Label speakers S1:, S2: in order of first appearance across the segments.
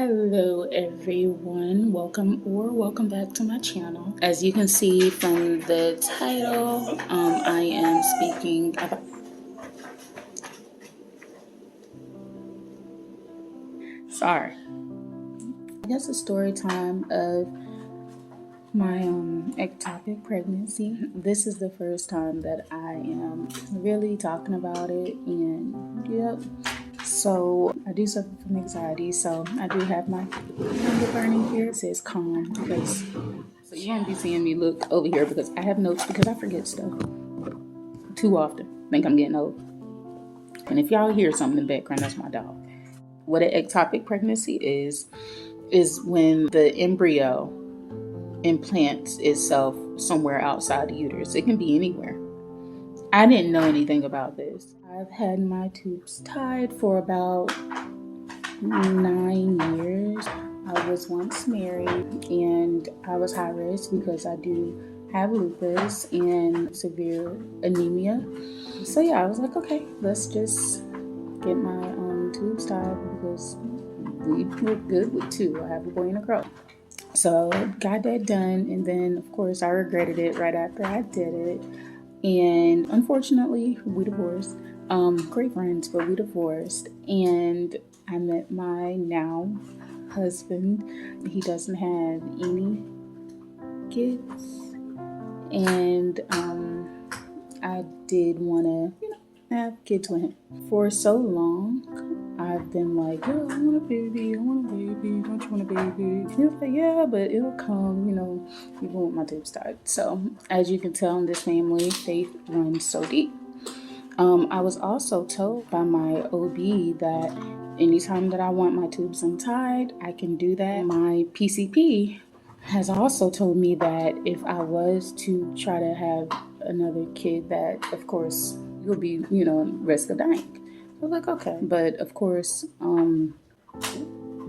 S1: Hello everyone, welcome back to my channel. As you can see from the title, I am speaking about I guess a story time of my ectopic pregnancy. This is the first time that I am really talking about it, and yep. So I do suffer from anxiety, so I do have my finger burning here. It says calm because so you won't be seeing me look over here because I have notes because I forget stuff too often. I think I'm getting old. And if y'all hear something in the background, that's my dog. What an ectopic pregnancy is when the embryo implants itself somewhere outside the uterus. It can be anywhere. I didn't know anything about this. I've had my tubes tied for about 9 years. I was once married and I was high risk because I do have lupus and severe anemia. So yeah, I was like, okay, let's just get my tubes tied because we were good with two. I have a boy and a girl. So got that done, and then of course I regretted it right after I did it. And unfortunately, we divorced. Great friends, but we divorced. And I met my now husband. He doesn't have any kids. And I did want to, have kids with him. For so long, I've been like, I want a baby, don't you want a baby? He was like, yeah, but it'll come, even with my tubes tied. So, as you can tell in this family, faith runs so deep. I was also told by my OB that anytime that I want my tubes untied, I can do that. My PCP has also told me that if I was to try to have another kid, that of course you'll be, risk of dying. I was like, okay. But of course,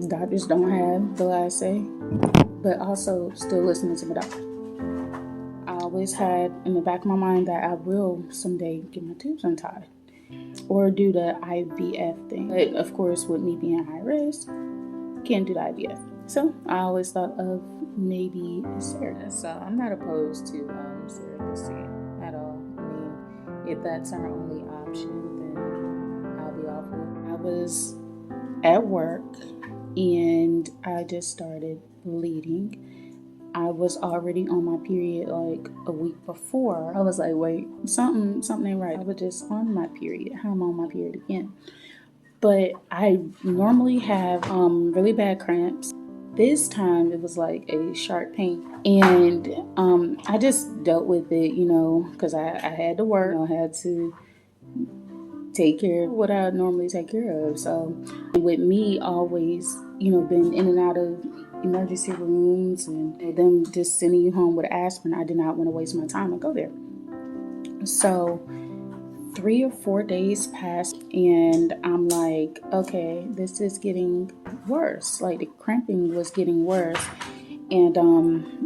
S1: doctors don't have the last say, but also still listening to the doctor. I always had in the back of my mind that I will someday get my tubes untied or do the IVF thing. But of course, with me being high risk, can't do the IVF. So I always thought of maybe surrogate. So I'm not opposed to surrogacy at all. I mean, if that's our only option, then I'll be all for it. I was at work and I just started bleeding. I was already on my period like a week before. I was like, wait, something ain't right. I was just on my period. How am I on my period again? But I normally have really bad cramps. This time it was like a sharp pain, and I just dealt with it, because I had to work. I had to take care of what I normally take care of. So with me always, been in and out of emergency rooms and them just sending you home with aspirin, I did not want to waste my time and go there. So 3 or 4 days passed and I'm like, okay, this is getting worse. Like the cramping was getting worse. And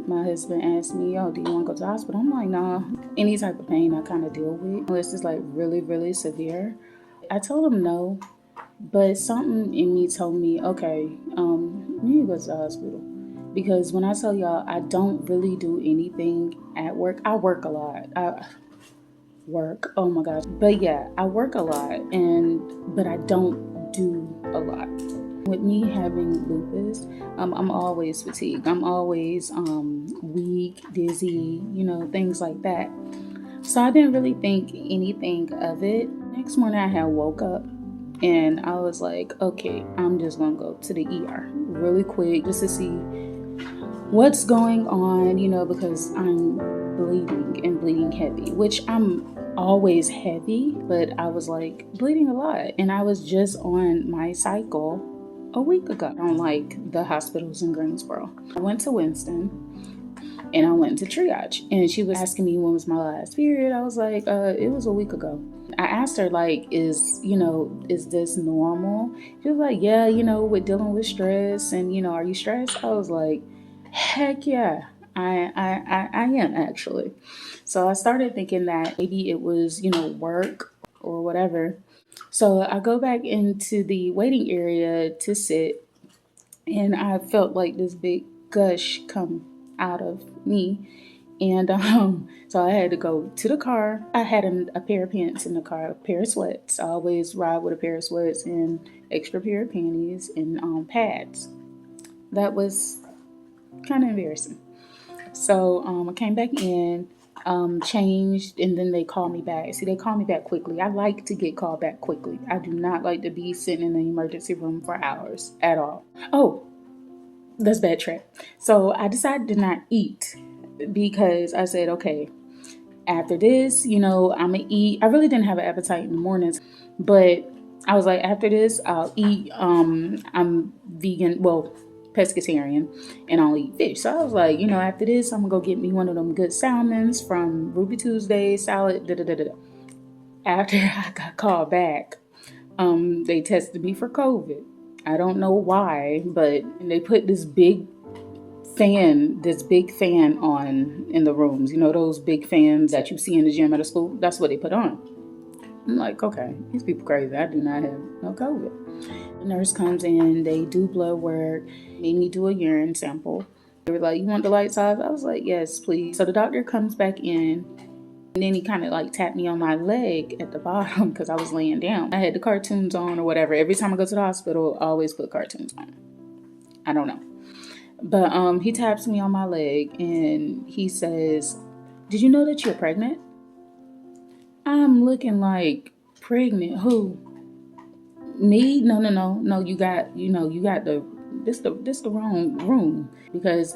S1: my husband asked me, do you want to go to the hospital? I'm like, nah, any type of pain I kind of deal with. This is like really, really severe. I told him no, but something in me told me, okay, you need to go to the hospital. Because when I tell y'all, I don't really do anything at work. I work a lot. Oh my gosh. But yeah, I work a lot, but I don't do a lot. With me having lupus, I'm always fatigued. I'm always weak, dizzy, things like that. So I didn't really think anything of it. Next morning I had woke up and I was like, okay, I'm just gonna go to the ER really quick just to see what's going on, because I'm bleeding and bleeding heavy, which I'm always heavy, but I was like bleeding a lot. And I was just on my cycle a week ago. I don't like the hospitals in Greensboro. I went to Winston and I went to triage and she was asking me when was my last period. I was like, it was a week ago. I asked her like, is this normal? She was like, yeah, with dealing with stress and, are you stressed? I was like, heck yeah, I am actually. So I started thinking that maybe it was, work or whatever. So I go back into the waiting area to sit and I felt like this big gush come out of me. And so I had to go to the car. I had a pair of pants in the car, a pair of sweats. I always ride with a pair of sweats and extra pair of panties and pads. That was kind of embarrassing. So I came back in, changed, and then they called me back. See, they called me back quickly. I like to get called back quickly. I do not like to be sitting in the emergency room for hours at all. Oh, that's bad track. So I decided to not eat because I said, okay, after this, I'm gonna eat. I really didn't have an appetite in the mornings, but I was like, after this, I'll eat. I'm vegan, well, pescatarian, and I'll eat fish. So I was like, after this, I'm gonna go get me one of them good salmons from Ruby Tuesday salad. Da da da da. After I got called back, they tested me for COVID. I don't know why, but they put this big fan on in the rooms. Those big fans that you see in the gym at a school? That's what they put on. I'm like, okay, these people crazy. I do not have no COVID. The nurse comes in, they do blood work, made me do a urine sample. They were like, you want the lights off? I was like, yes, please. So the doctor comes back in, and then he kind of like tapped me on my leg at the bottom because I was laying down. I had the cartoons on or whatever. Every time I go to the hospital, I always put cartoons on. I don't know. But he taps me on my leg and he says, did you know that you're pregnant? I'm looking like, pregnant? Who? Me? No. You got the wrong room, because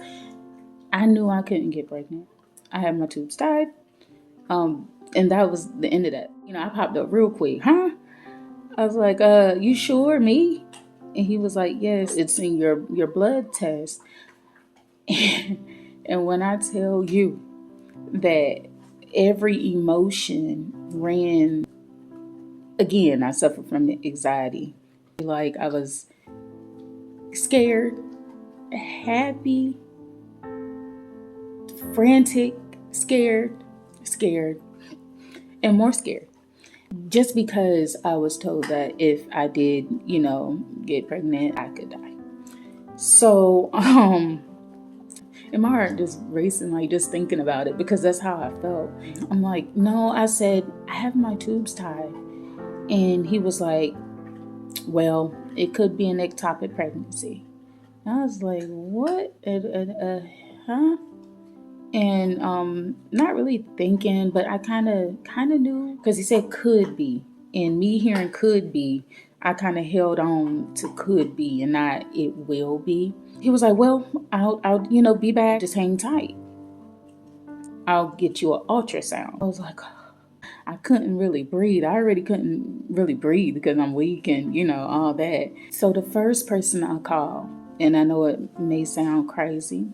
S1: I knew I couldn't get pregnant. I had my tubes tied. And that was the end of that. I popped up real quick. Huh? I was like, you sure, me? And he was like, yes, it's in your blood test. And when I tell you that every emotion ran, again, I suffered from anxiety. Like I was scared, happy, frantic, scared, and more scared. Just because I was told that if I did, get pregnant, I could die. So, and my heart just racing, like just thinking about it, because that's how I felt. I'm like, no, I said, I have my tubes tied. And he was like, well, it could be an ectopic pregnancy. And I was like, what? Huh? And not really thinking, but I kind of knew, because he said could be. And me hearing could be, I kind of held on to could be and not it will be. He was like, well, I'll be back. Just hang tight. I'll get you an ultrasound. I was like, I couldn't really breathe. I already couldn't really breathe because I'm weak and, all that. So the first person I called, and I know it may sound crazy,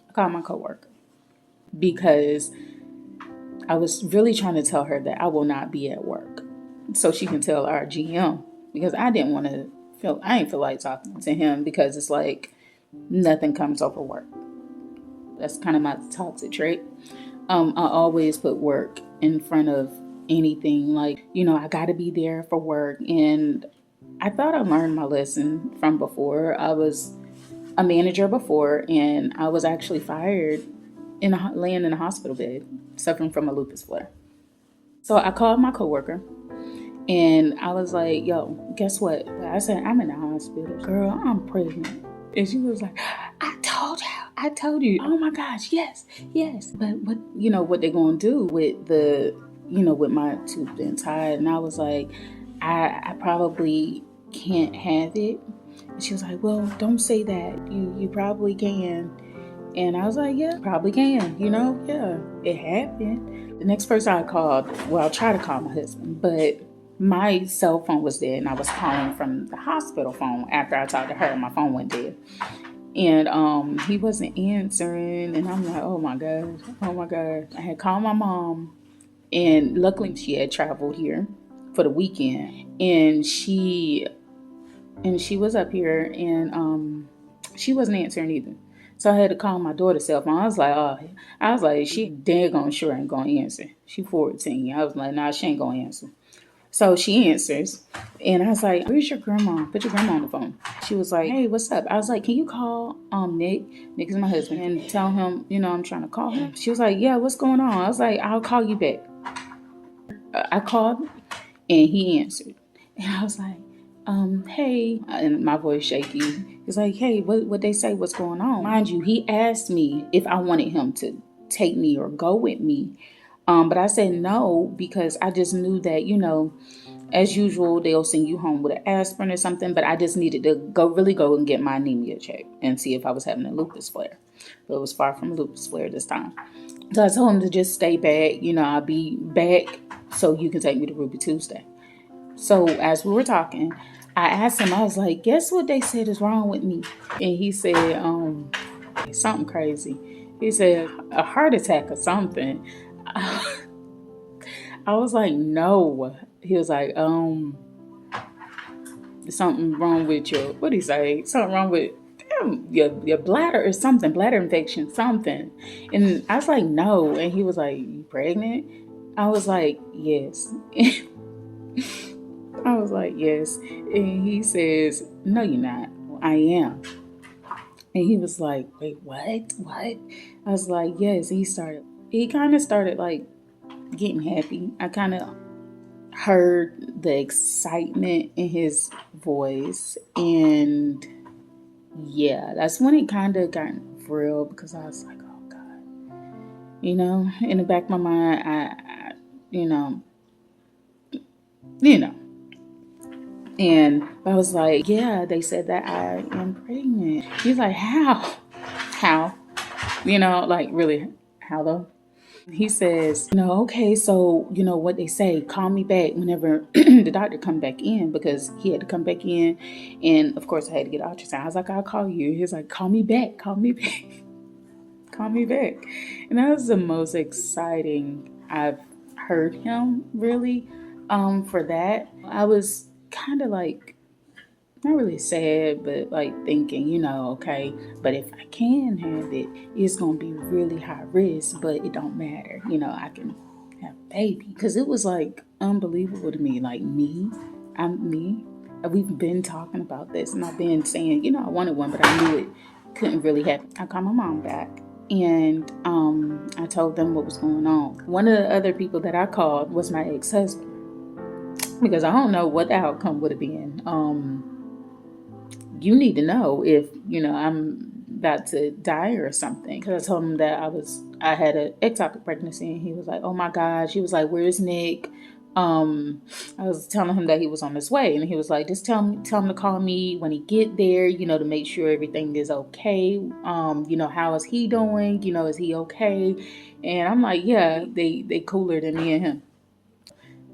S1: I called my coworker, because I was really trying to tell her that I will not be at work, so she can tell our GM, because I didn't feel like talking to him, because it's like nothing comes over work. That's kind of my toxic trait. I always put work in front of anything. Like, I got to be there for work. And I thought I learned my lesson from before. I was a manager before, and I was actually fired laying in a hospital bed, suffering from a lupus flare. So I called my coworker, and I was like, yo, guess what? I said, I'm in the hospital. Girl, I'm pregnant. And she was like, I told you. Oh my gosh, yes. But what they gonna do with with my tube being tied? And I was like, I probably can't have it. And she was like, well, don't say that. You probably can. And I was like, yeah, probably can. Yeah, it happened. The next person I called, well, I'll try to call my husband, but my cell phone was dead, and I was calling from the hospital phone. After I talked to her, my phone went dead. And he wasn't answering, and I'm like, oh my god. I had called my mom, and luckily she had traveled here for the weekend, and she was up here, and she wasn't answering either. So I had to call my daughter's cell phone. I was like, she daggone sure ain't gonna answer. She 14. I was like, nah, she ain't gonna answer. So she answers, and I was like, "Where's your grandma? Put your grandma on the phone." She was like, "Hey, what's up?" I was like, "Can you call Nick? Nick is my husband, and tell him, I'm trying to call him." She was like, "Yeah, what's going on?" I was like, "I'll call you back." I called, and he answered, and I was like, "Hey," and my voice shaky. He's like, "Hey, what they say? What's going on?" Mind you, he asked me if I wanted him to take me or go with me. But I said no because I just knew that, as usual, they'll send you home with an aspirin or something. But I just needed to go and get my anemia checked and see if I was having a lupus flare. But it was far from a lupus flare this time. So I told him to just stay back. I'll be back so you can take me to Ruby Tuesday. So as we were talking, I asked him, I was like, "Guess what they said is wrong with me?" And he said, something crazy. He said, "A heart attack or something." I was like, "No." He was like, "Something wrong with your," what did he say? Something wrong with your bladder or something, bladder infection, something. And I was like, "No." And he was like, "You pregnant?" I was like, "Yes." I was like, "Yes." And he says, "No, you're not." "I am." And he was like, "Wait, what? What?" I was like, "Yes." He kind of started like getting happy. I kind of heard the excitement in his voice. And yeah, that's when it kind of got real because I was like, "Oh God." In the back of my mind, I you know, you know. And I was like, "Yeah, they said that I am pregnant." He's like, "How? How?" Like really, how though? He says, "Okay, so what they say, call me back whenever the doctor come back in," because he had to come back in. And of course I had to get an ultrasound. I was like, "I'll call you." He's like, "Call me back, call me back." Call me back. And that was the most exciting I've heard him really. For that, I was kind of like not really sad, but like thinking, okay, but if I can have it, it's gonna be really high risk, but it don't matter. I can have a baby because it was like unbelievable to me. Like I'm me. We've been talking about this, and I've been saying, I wanted one, but I knew it couldn't really happen. I called my mom back. And I told them what was going on. One of the other people that I called was my ex-husband because I don't know what the outcome would have been. You need to know if I'm about to die or something, because I told him that I had an ectopic pregnancy, and he was like, "Oh my gosh." He was like, "Where's Nick?" I was telling him that he was on his way, and he was like, "Just tell him to call me when he get there, to make sure everything is okay. How is he doing? Is he okay?" And I'm like, "Yeah, they cooler than me and him,"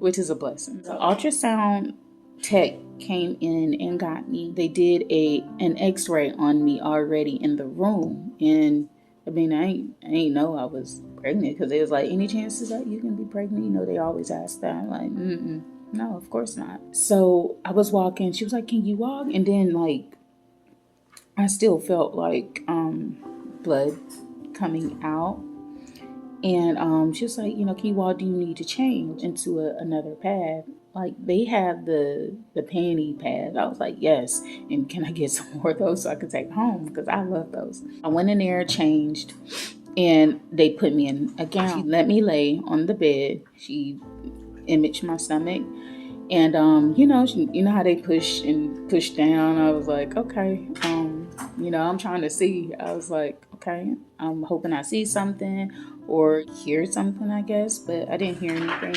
S1: which is a blessing. So ultrasound tech came in and got me. They did an X-ray on me already in the room, and I mean, I ain't know I was pregnant because they was like, "Any chances that you can be pregnant?" They always ask that. I'm like, no, of course not. So I was walking. She was like, "Can you walk?" And then like, I still felt like blood coming out. And she was like, "Can you walk? Do you need to change into another pad?" Like they have the panty pads. I was like, "Yes." And can I get some more of those so I could take home? Because I love those. I went in there, changed, and they put me in a gown. She let me lay on the bed. She imaged my stomach. And you know how they push and push down. I was like, okay, I'm trying to see. I was like, okay, I'm hoping I see something or hear something, I guess, but I didn't hear anything.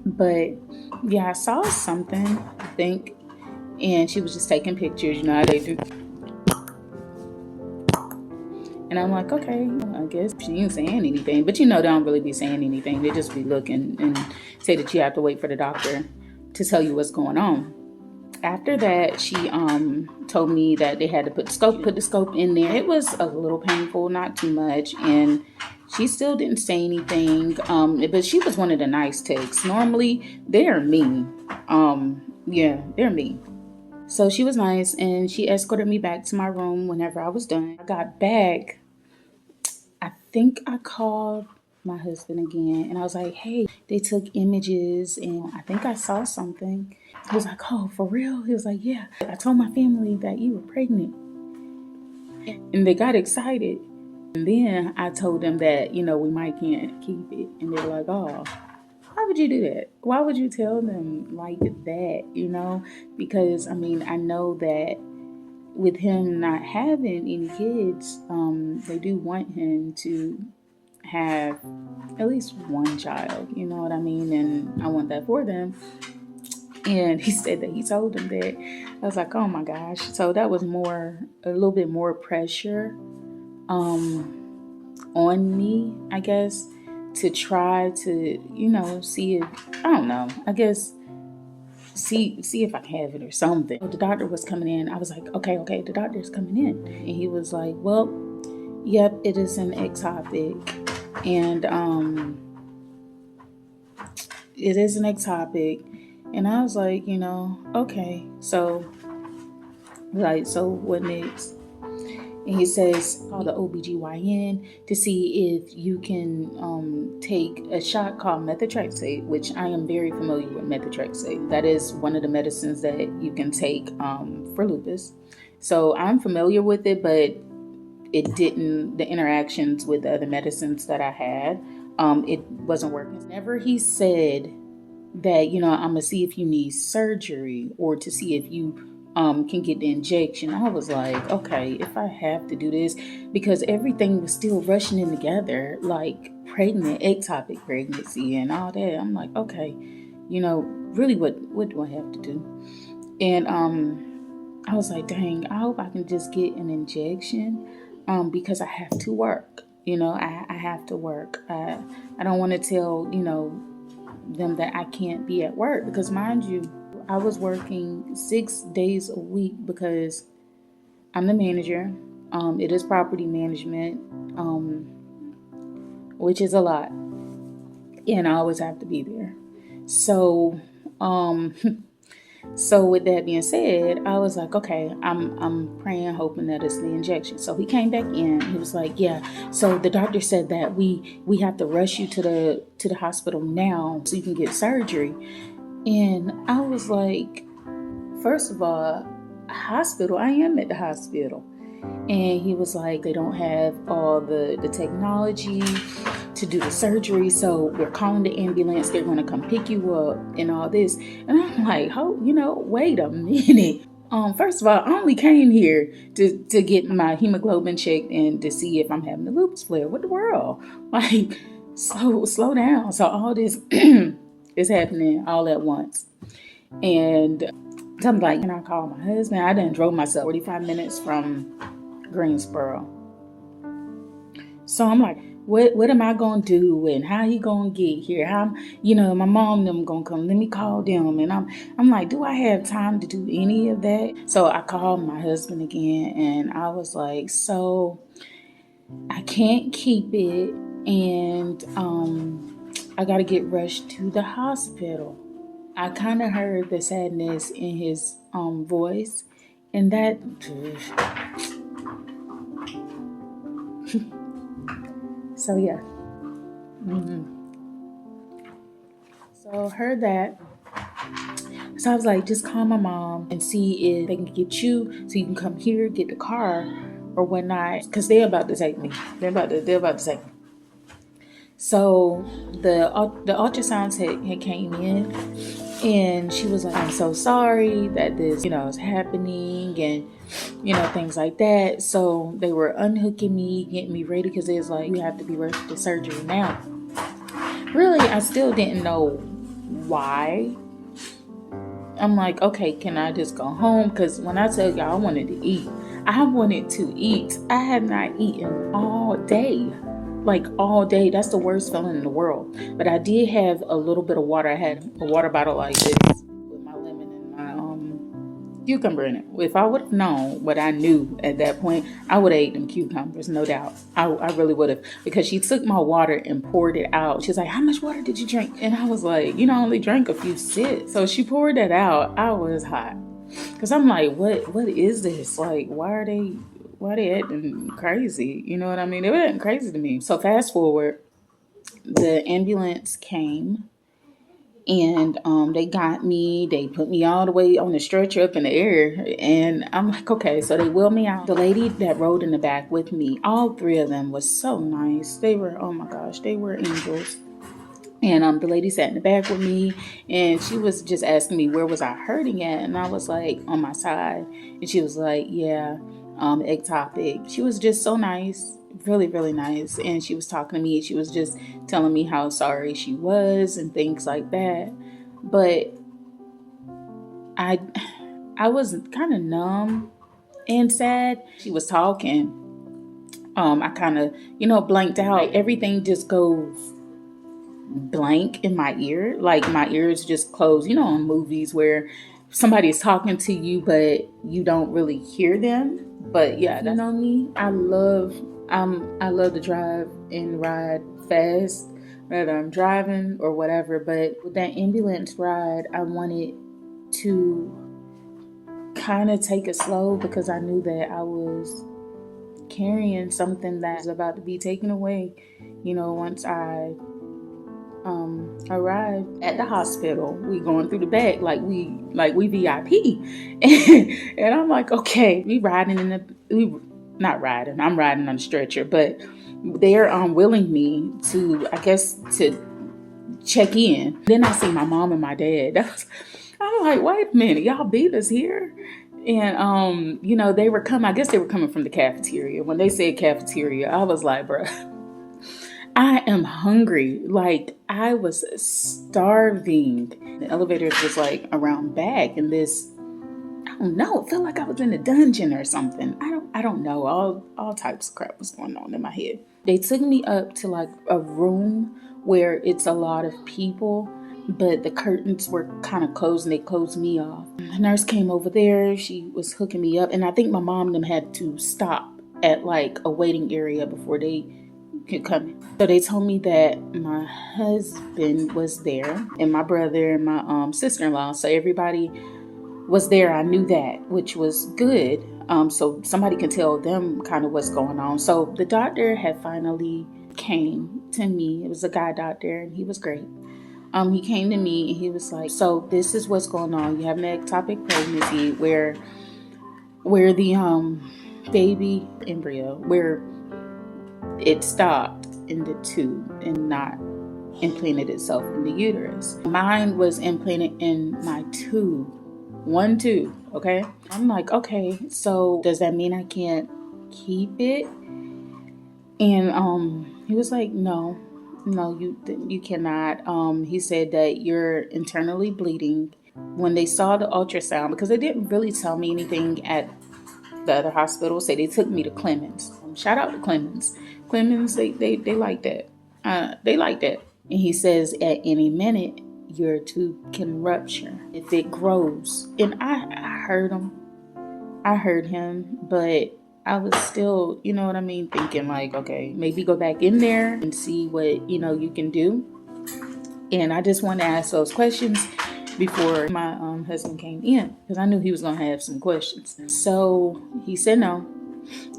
S1: But yeah, I saw something, I think, and she was just taking pictures. You know how they do. And I'm like, okay, I guess she ain't saying anything. But they don't really be saying anything. They just be looking and say that you have to wait for the doctor to tell you what's going on. After that, she told me that they had to put the scope in there. It was a little painful, not too much. And she still didn't say anything. But she was one of the nice techs. Normally, they're mean. Yeah, they're mean. So she was nice, and she escorted me back to my room whenever I was done. I got back. I think I called my husband again, and I was like, hey, they took images and I think I saw something. He was like, oh, for real? He was like, yeah, I told my family that you were pregnant. And they got excited. And then I told them that, we might can't keep it. And they were like, oh, why would you do that? Why would you tell them like that, Because, I know that with him not having any kids, they do want him to have at least one child, you know what I mean? And I want that for them. And he said that he told them that. I was like, oh my gosh. So that was a little bit more pressure on me, I guess, to try to, see if, I don't know, I guess, see if I can have it or something. The doctor was coming in. I was like, okay, the doctor's coming in. And he was like, well, yep, it is an ectopic. And it is an ectopic. And I was like, okay. So what next? And he says, call the OBGYN to see if you can take a shot called methotrexate, which I am very familiar with methotrexate. That is one of the medicines that you can take for lupus. So I'm familiar with it, but the interactions with the other medicines that I had, it wasn't working. Whenever he said that, I'm going to see if you need surgery or to see if you can get the injection, I was like, okay, if I have to do this, because everything was still rushing in together, like ectopic pregnancy and all that. I'm like, okay, really what do I have to do? And I was like, dang, I hope I can just get an injection because I have to work. I have to work. I don't want to tell, them that I can't be at work, because mind you, I was working 6 days a week because I'm the manager. It is property management, which is a lot, and I always have to be there. So, so with that being said, I was like, okay, I'm praying, hoping that it's the injection. So he came back in. He was like, yeah. So the doctor said that we have to rush you to the hospital now so you can get surgery. And I was like, first of all, hospital, I am at the hospital. And he was like, they don't have all the technology to do the surgery, so we're calling the ambulance. They're going to come pick you up and all this. And I'm like, wait a minute. First of all, I only came here to get my hemoglobin checked and to see if I'm having a lupus flare. What the world? Like, slow down. So all this is happening all at once. And so I'm like, and I called my husband. I done drove myself 45 minutes from Greensboro. So I'm like, what am I going to do, and how he going to get here? How, my mom and them going to come. Let me call them. And I'm like, do I have time to do any of that? So I called my husband again, and I was like, so I can't keep it, and I got to get rushed to the hospital. I kind of heard the sadness in his voice, and that... So yeah. So heard that. So I was like, just call my mom and see if they can get you so you can come here, get the car or whatnot, because they're about to take me. They're about to take me. So the ultrasounds had came in, and she was like, I'm so sorry that this, is happening, and, things like that. So they were unhooking me, getting me ready, because it was like, you have to be ready for surgery now. Really, I still didn't know why. I'm like, okay, can I just go home? Because when I tell y'all I wanted to eat, I have not eaten all day. Like all day. That's the worst feeling in the world. But I did have a little bit of water. I had a water bottle like this with my lemon and my cucumber in it. If I would have known what I knew at that point, I would have ate them cucumbers, no doubt. I really would have, because she took my water and poured it out. She's like, how much water did you drink? And I was like, I only drank a few sips. So she poured that out. I was hot, because I'm like, what is this? Like, why are they acting crazy? You know what I mean? They were acting crazy to me. So fast forward, The ambulance came and they got me. They put me all the way on the stretcher up in the air. And I'm like, okay, so they wheeled me out. The lady that rode in the back with me, all three of them was so nice. They were, oh my gosh, they were angels. And the lady sat in the back with me, and she was just asking me where was I hurting at, and I was like on my side, and she was like, yeah, ectopic. She was just so nice, really, really nice, and she was talking to me. She was just telling me how sorry she was and things like that. But I, I was kind of numb and sad. She was talking. I kind of, blanked out. Everything just goes blank in my ear, like my ears just close, in movies where somebody is talking to you but you don't really hear them. But yeah, you know me, I love to drive and ride fast, whether I'm driving or whatever. But with that ambulance ride, I wanted to kind of take it slow because I knew that I was carrying something that was about to be taken away, once I arrived at the hospital. We going through the back like we VIP. And I'm like, okay, not riding, I'm riding on the stretcher, but they're willing me to, I guess, to check in. Then I see my mom and my dad. I'm like, wait a minute, y'all beat us here? And they were coming, I guess they were coming from the cafeteria. When they said cafeteria, I was like, bruh, I am hungry. Like, I was starving. The elevator was like around back, and this, I don't know, it felt like I was in a dungeon or something. I don't know. All types of crap was going on in my head. They took me up to like a room where it's a lot of people, but the curtains were kind of closed and they closed me off. The nurse came over there. She was hooking me up, and I think my mom and them had to stop at like a waiting area before they could come. So they told me that my husband was there and my brother and my sister-in-law. So everybody was there. I knew that, which was good. So somebody can tell them kind of what's going on. So the doctor had finally came to me. It was a guy doctor, and he was great. He came to me and he was like, so this is what's going on. You have an ectopic pregnancy where the baby embryo, where it stopped in the tube and not implanted itself in the uterus. Mine was implanted in my tube, one tube, okay? I'm like, okay, so does that mean I can't keep it? And he was like, no, you cannot. He said that you're internally bleeding. When they saw the ultrasound, because they didn't really tell me anything at the other hospital, so they took me to Clemens. Shout out to Clemens. Clemens, they like that. They like that. And he says at any minute your tube can rupture if it grows. And I heard him. But I was still, you know what I mean, thinking like, okay, maybe go back in there and see what, you can do. And I just wanted to ask those questions before my husband came in, because I knew he was going to have some questions. So he said no.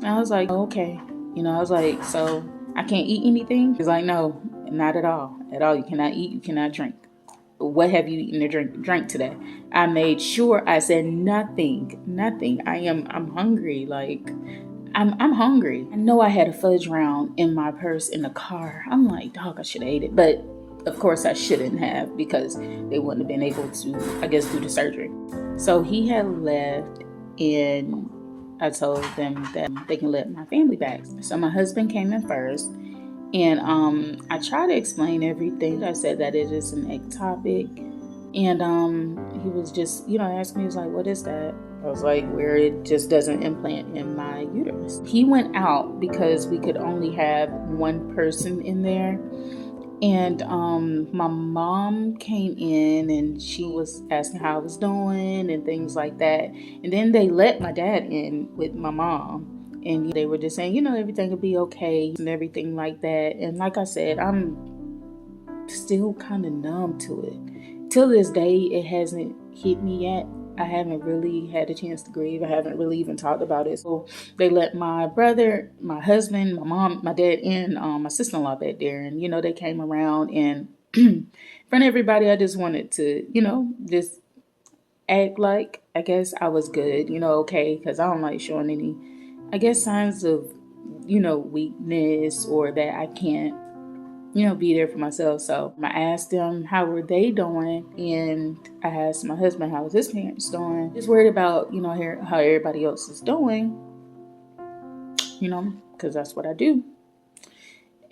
S1: I was like, okay. I was like, so I can't eat anything? He's like, no, not at all. At all. You cannot eat, you cannot drink. What have you eaten or drank today? I made sure I said nothing. I'm hungry. Like, I'm hungry. I know I had a fudge round in my purse in the car. I'm like, dog, I should have ate it. But of course I shouldn't have, because they wouldn't have been able to, I guess, do the surgery. So he had left, and I told them that they can let my family back. So my husband came in first, and I tried to explain everything. I said that it is an ectopic, and he was just, asking me, he was like, what is that? I was like, where it just doesn't implant in my uterus. He went out because we could only have one person in there. And my mom came in, and she was asking how I was doing and things like that. And then they let my dad in with my mom, and they were just saying, everything will be okay and everything like that. And like I said, I'm still kind of numb to it. Till this day, it hasn't hit me yet. I haven't really had a chance to grieve. I haven't really even talked about it. So they let my brother, my husband, my mom, my dad, and my sister-in-law back there. And, they came around, and in front of everybody, I just wanted to, just act like, I guess I was good, okay, because I don't like showing any, I guess, signs of, weakness, or that I can't, be there for myself. So I asked them how were they doing, and I asked my husband how was his parents doing. Just worried about, how everybody else is doing, because that's what I do.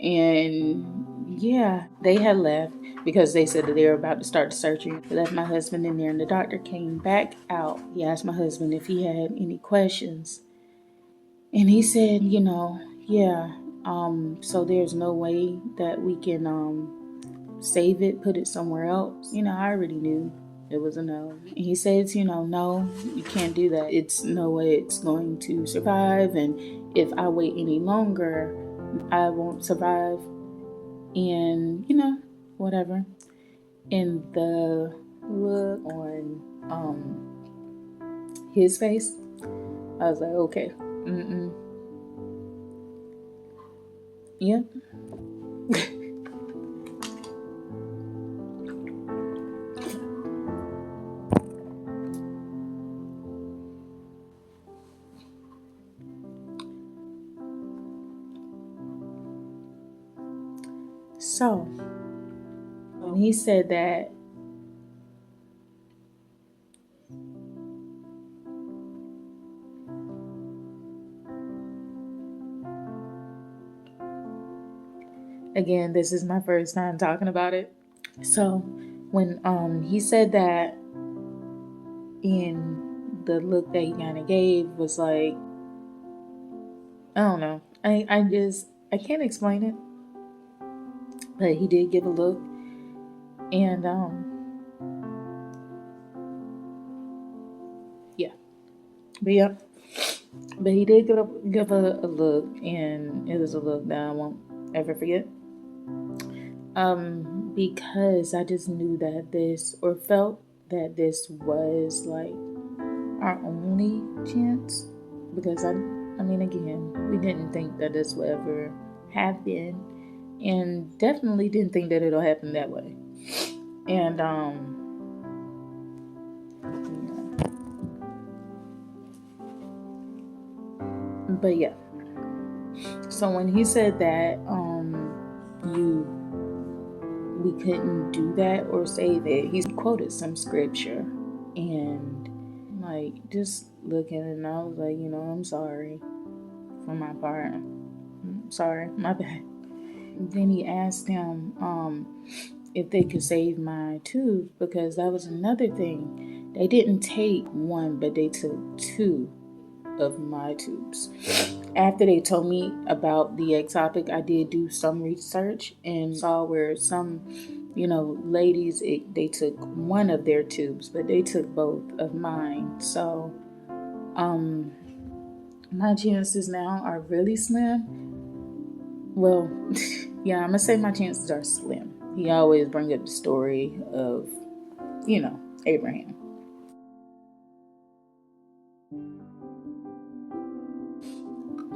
S1: And yeah, they had left because they said that they were about to start the surgery. They left my husband in there, and the doctor came back out. He asked my husband if he had any questions, and he said, yeah, so there's no way that we can save it, put it somewhere else. I already knew it was a no. And he says, no, you can't do that. It's no way it's going to survive, and if I wait any longer, I won't survive. And whatever. And the look on his face, I was like, okay, yep. So when he said that, again, this is my first time talking about it. So when he said that, and the look that he kind of gave was like, I don't know. I can't explain it. But he did give a look, and yeah. But yeah. But he did give a look, and it was a look that I won't ever forget. Because I just knew that this, or felt that this was like our only chance. Because I mean, again, we didn't think that this would ever happen, and definitely didn't think that it'll happen that way. And but yeah. So when he said that we couldn't do that or save it, he quoted some scripture, and like just looking, and I was like, I'm sorry for my part. I'm sorry, my bad. Then he asked him if they could save my tube, because that was another thing. They didn't take one, but they took two of my tubes. After they told me about the ectopic, I did do some research and saw where some, ladies, they took one of their tubes, but they took both of mine. So, my chances now are really slim. Well, yeah, I'm gonna say my chances are slim. He always brings up the story of, Abraham.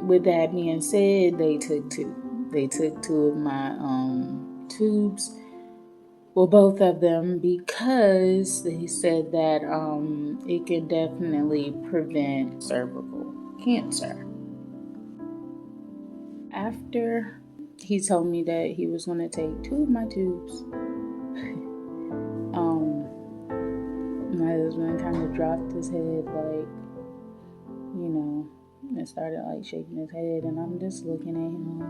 S1: With that being said, they took two. They took two of my tubes. Well, both of them, because they said that it can definitely prevent cervical cancer. After he told me that he was going to take two of my tubes, my husband kind of dropped his head, like, and started like shaking his head, and I'm just looking at him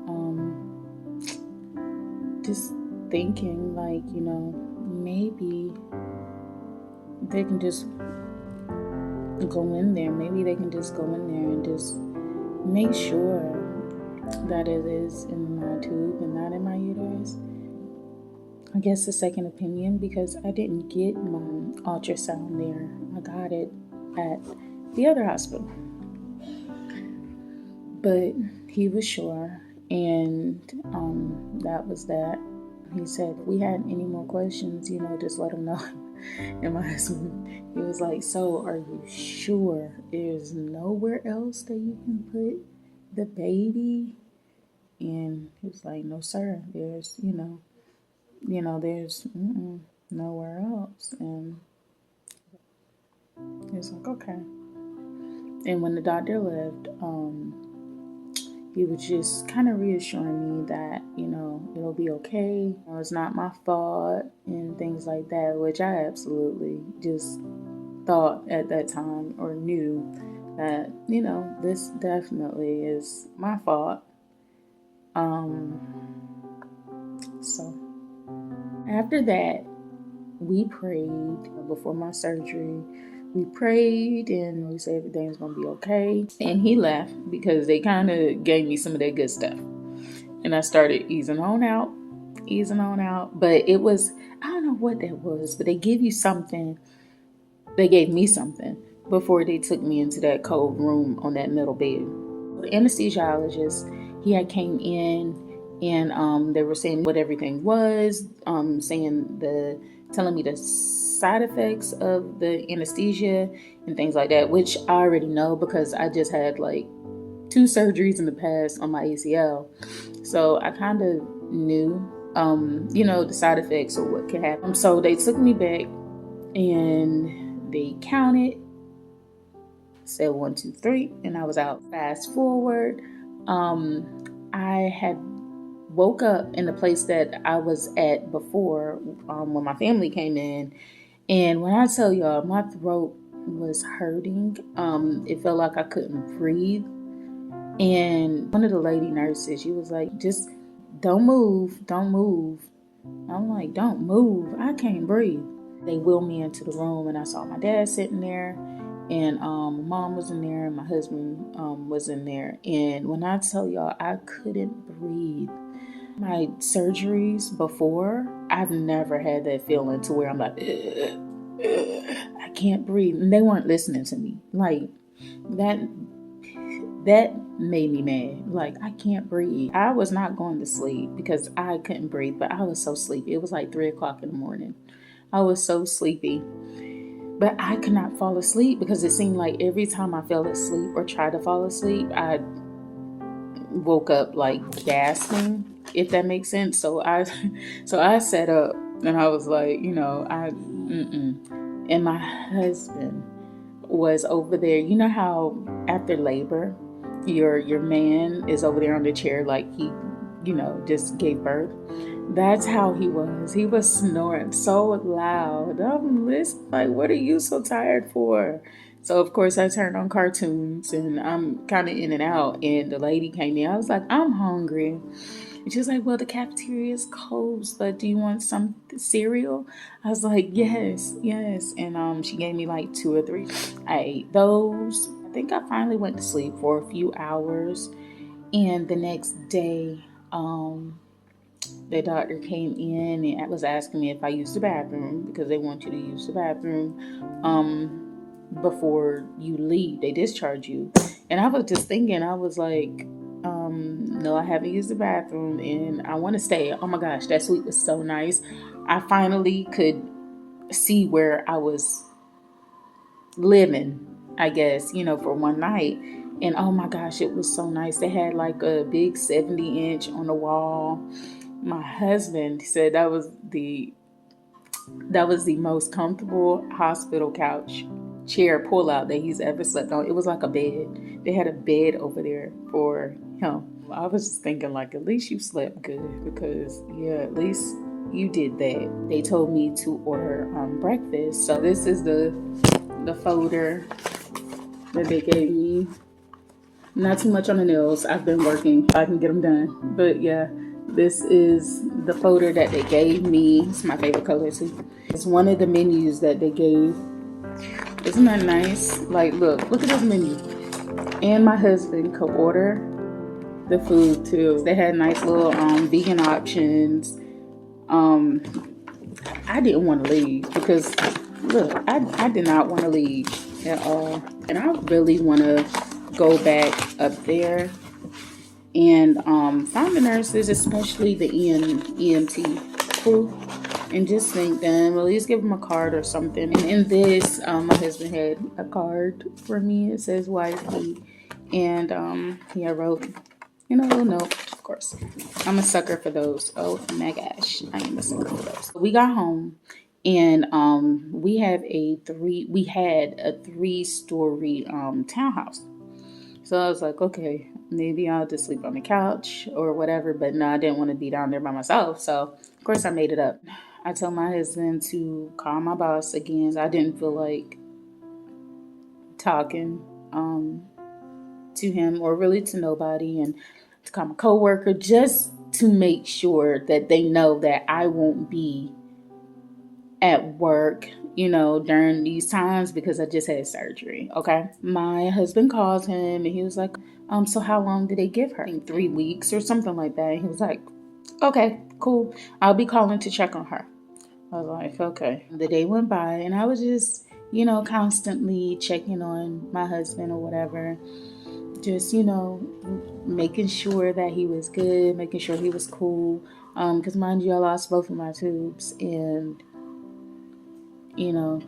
S1: and just thinking, like, maybe they can just go in there. Maybe they can just go in there and just make sure that it is in my tube and not in my uterus. I guess a second opinion, because I didn't get my ultrasound there. I got it at the other hospital. But he was sure, and that was that. He said if we had any more questions, just let him know. And my husband, he was like, so are you sure there's nowhere else that you can put the baby? And he was like, no, sir, there's, there's nowhere else. And he was like, okay. And when the doctor left, he was just kind of reassuring me that, it'll be okay. It's not my fault and things like that, which I absolutely just thought at that time or knew that, this definitely is my fault. So after that, we prayed before my surgery. We prayed and we said everything's gonna be okay. And he left because they kind of gave me some of that good stuff. And I started easing on out. But it was, I don't know what that was, but they give you something. They gave me something before they took me into that cold room on that metal bed. The anesthesiologist, he had came in and they were saying what everything was, telling me the side effects of the anesthesia and things like that, which I already know because I just had like 2 surgeries in the past on my ACL. So I kind of knew, the side effects or what could happen. So they took me back and they counted, said 1, 2, 3, and I was out. Fast forward, I had woke up in the place that I was at before when my family came in. And when I tell y'all, my throat was hurting. It felt like I couldn't breathe. And one of the lady nurses, she was like, just don't move. I'm like, don't move. I can't breathe. They wheeled me into the room and I saw my dad sitting there. And my mom was in there and my husband was in there. And when I tell y'all, I couldn't breathe. My surgeries before, I've never had that feeling to where I'm like, I can't breathe. And they weren't listening to me. Like, that made me mad. Like, I can't breathe. I was not going to sleep because I couldn't breathe, but I was so sleepy. It was like 3 o'clock in the morning. I was so sleepy. But I could not fall asleep because it seemed like every time I fell asleep or tried to fall asleep, I woke up like gasping, if that makes sense. So I sat up and I was like, and my husband was over there. You know how after labor, your man is over there on the chair like he, just gave birth. That's how he was. He was snoring so loud. I'm listening, like, what are you so tired for? So, of course, I turned on cartoons and I'm kind of in and out. And the lady came in. I was like, I'm hungry. And she was like, well, the cafeteria is closed, but do you want some cereal? I was like, yes. And she gave me like 2 or 3. I ate those. I think I finally went to sleep for a few hours. And the next day, the doctor came in and was asking me if I used the bathroom because they want you to use the bathroom before you leave. They discharge you. And I was just thinking, I was like, no, I haven't used the bathroom and I want to stay. Oh my gosh, that suite was so nice. I finally could see where I was living, I guess, for one night. And oh my gosh, it was so nice. They had like a big 70-inch on the wall. My husband said that was the most comfortable hospital couch chair pull out that he's ever slept on. It was like a bed. They had a bed over there for him. I was just thinking, like, at least you slept good because, yeah, at least you did that. They told me to order breakfast. So this is the folder that they gave me. Not too much on the nails. I've been working. I can get them done. But yeah, this is the folder that they gave me. It's my favorite color too. It's one of the menus that they gave. Isn't that nice? Like, look at this menu. And my husband could order the food too. They had nice little vegan options. I didn't want to leave because look, I did not want to leave at all. And I really want to go back up there and find the nurses, especially the EMT crew. and just thank them. At least give them a card or something. And in this, my husband had a card for me. It says wifey, and he had wrote, a little note. Of course, I'm a sucker for those. Oh my gosh, I am a sucker for those. We got home, and we had a 3-story townhouse. So I was like, okay, maybe I'll just sleep on the couch or whatever. But no, I didn't want to be down there by myself. So, of course, I made it up. I told my husband to call my boss again. So I didn't feel like talking to him or really to nobody. And to call my coworker just to make sure that they know that I won't be at work, during these times because I just had surgery. Okay. My husband called him and he was like, so how long did they give her? I think 3 weeks or something like that. And he was like, okay, cool. I'll be calling to check on her. I was like, okay. The day went by and I was just, constantly checking on my husband or whatever. Just, making sure that he was good, making sure he was cool. Because mind you, I lost both of my tubes and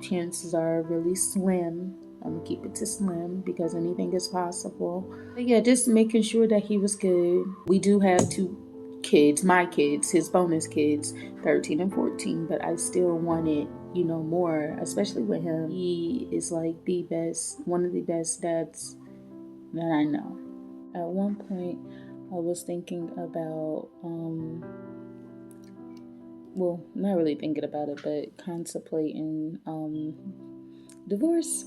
S1: chances are really slim. I'm gonna keep it to slim because anything is possible. But yeah, just making sure that he was good. We do have 2 kids, my kids, his bonus kids, 13 and 14, but I still wanted, more, especially with him. He is like one of the best dads that I know. At one point, I was thinking about, well, not really thinking about it, but contemplating divorce.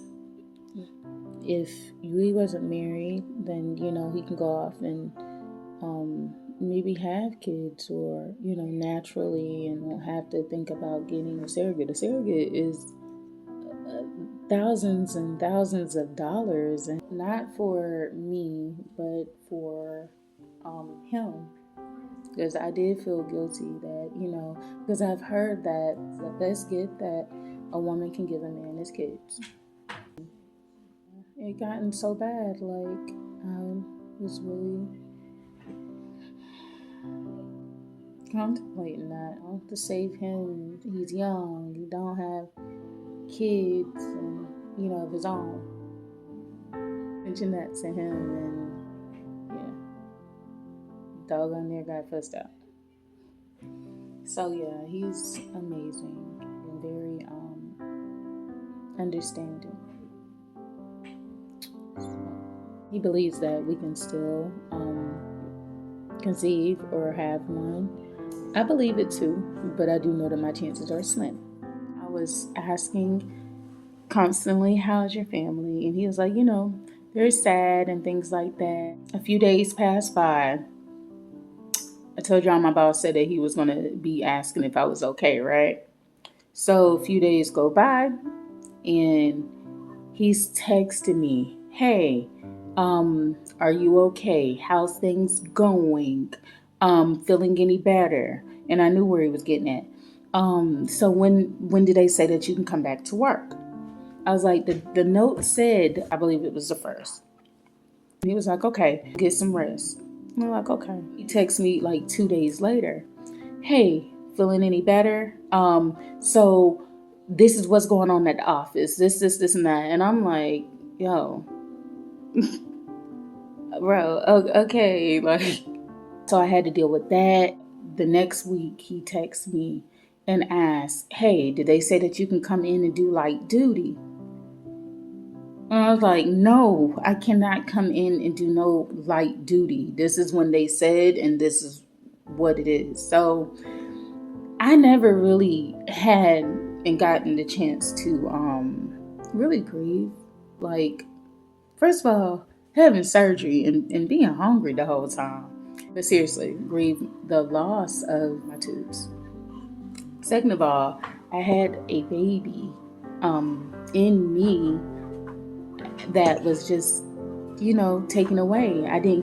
S1: If he wasn't married, then he can go off and maybe have kids, or naturally, and won't have to think about getting a surrogate. A surrogate is thousands and thousands of dollars, and not for me, but for him. Because I did feel guilty that, because I've heard that the best gift that a woman can give a man is kids. It gotten so bad, like, I was really contemplating that. To save him, he's young, he don't have kids, and, of his own. Mention that to him, and doggone near got fussed out. So yeah, he's amazing and very understanding. He believes that we can still conceive or have one. I believe it too, but I do know that my chances are slim. I was asking constantly, how's your family? And he was like, they're sad and things like that. A few days passed by. I told y'all my boss said that he was going to be asking if I was okay, right? So a few days go by and he's texting me, hey, are you okay? How's things going? Feeling any better? And I knew where he was getting at. So when did they say that you can come back to work? I was like, the note said, I believe it was the 1st. He was like, okay, get some rest. I'm like, okay. He texts me like 2 days later. Hey, feeling any better? So this is what's going on at the office. This, and that. And I'm like, yo, bro, okay. Like, so I had to deal with that. The next week he texts me and asks, hey, did they say that you can come in and do light duty? And I was like, no, I cannot come in and do no light duty. This is when they said, and this is what it is. So I never really had and gotten the chance to really grieve. Like, first of all, having surgery and being hungry the whole time. But seriously, grieve the loss of my tubes. Second of all, I had a baby in me that was just, taken away. I really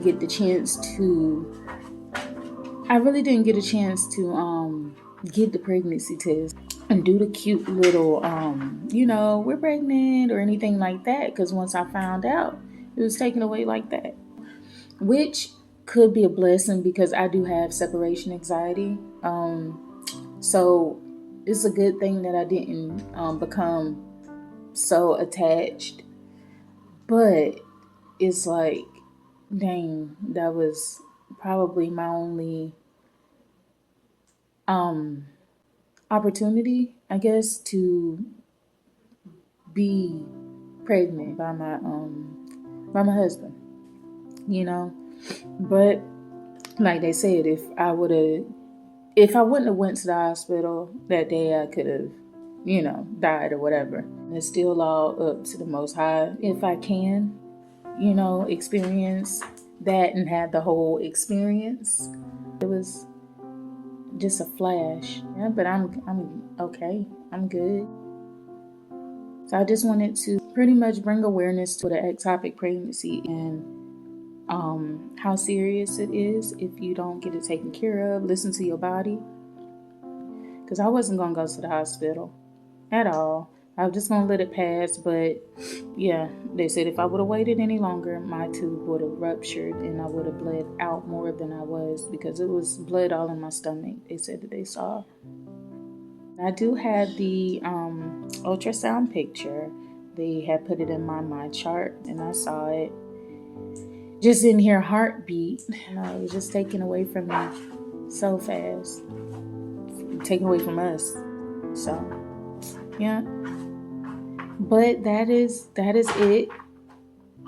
S1: didn't get a chance to get the pregnancy test and do the cute little, we're pregnant or anything like that. Because once I found out, it was taken away like that, which could be a blessing because I do have separation anxiety. So it's a good thing that I didn't become so attached. But it's like, dang, that was probably my only opportunity, I guess, to be pregnant by my husband, you know. But like they said, if I wouldn't have went to the hospital that day, I could have, died or whatever. And it's still all up to the Most High. If I can, experience that and have the whole experience, it was just a flash. Yeah, but I'm okay. I'm good. So I just wanted to pretty much bring awareness to the ectopic pregnancy and how serious it is if you don't get it taken care of. Listen to your body. Because I wasn't going to go to the hospital at all. I was just going to let it pass. But yeah, they said if I would have waited any longer, my tube would have ruptured and I would have bled out more than I was, because it was blood all in my stomach. They said that they saw. I do have the ultrasound picture. They had put it in my chart and I saw it. Just in here, heartbeat. It was just taken away from me so fast. Taken away from us. So, yeah. But that is it.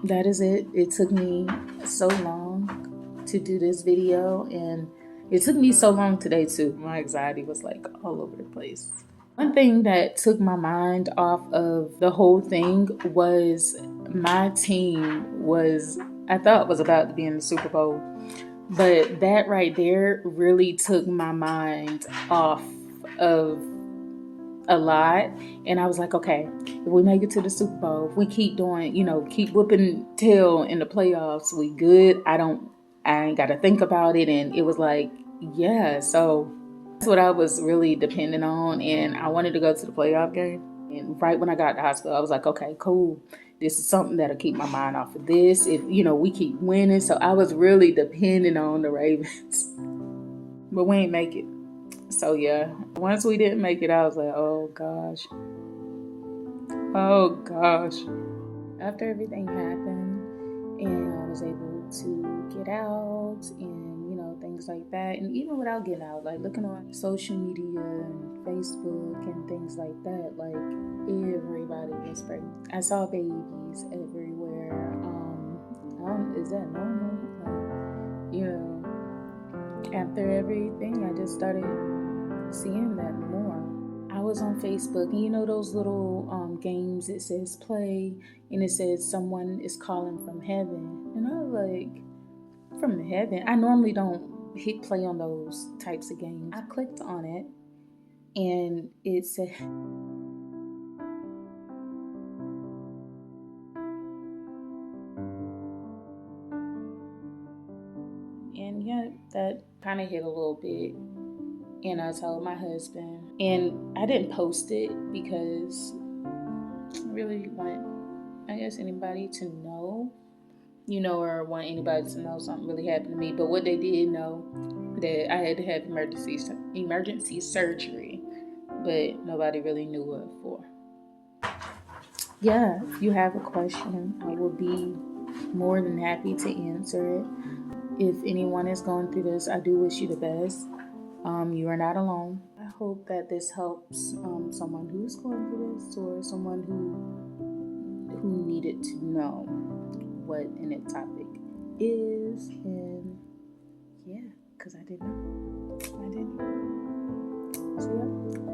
S1: That is it. It took me so long to do this video, and it took me so long today too. My anxiety was like all over the place. One thing that took my mind off of the whole thing was my team I thought was about to be in the Super Bowl. But that right there really took my mind off of a lot. And I was like, okay, if we make it to the Super Bowl, if we keep doing, keep whooping tail in the playoffs, we good. I ain't got to think about it. And it was like, yeah, so that's what I was really depending on. And I wanted to go to the playoff game. And right when I got to the hospital, I was like, okay, cool. This is something that'll keep my mind off of this. If, we keep winning. So I was really depending on the Ravens. But we ain't make it. So yeah, once we didn't make it, I was like, oh gosh. Oh gosh. After everything happened and I was able to get out and, things like that. And even without getting out, like looking on social media and Facebook and things like that, like everybody was pregnant. I saw babies everywhere. Is that normal? Like, after everything, I just started seeing that more. I was on Facebook, and those little games, it says play, and it says someone is calling from heaven. And I was like, from heaven? I normally don't hit play on those types of games. I clicked on it, and it said, and yeah, that kind of hit a little bit. And I told my husband, and I didn't post it because I really want, I guess, anybody to know, or want anybody to know something really happened to me. But what they did know, that I had to have emergency surgery, but nobody really knew what for. Yeah, if you have a question, I will be more than happy to answer it. If anyone is going through this, I do wish you the best. You are not alone. I hope that this helps someone who's going through this, or someone who needed to know what an ectopic is. And yeah, because I didn't know. So yeah.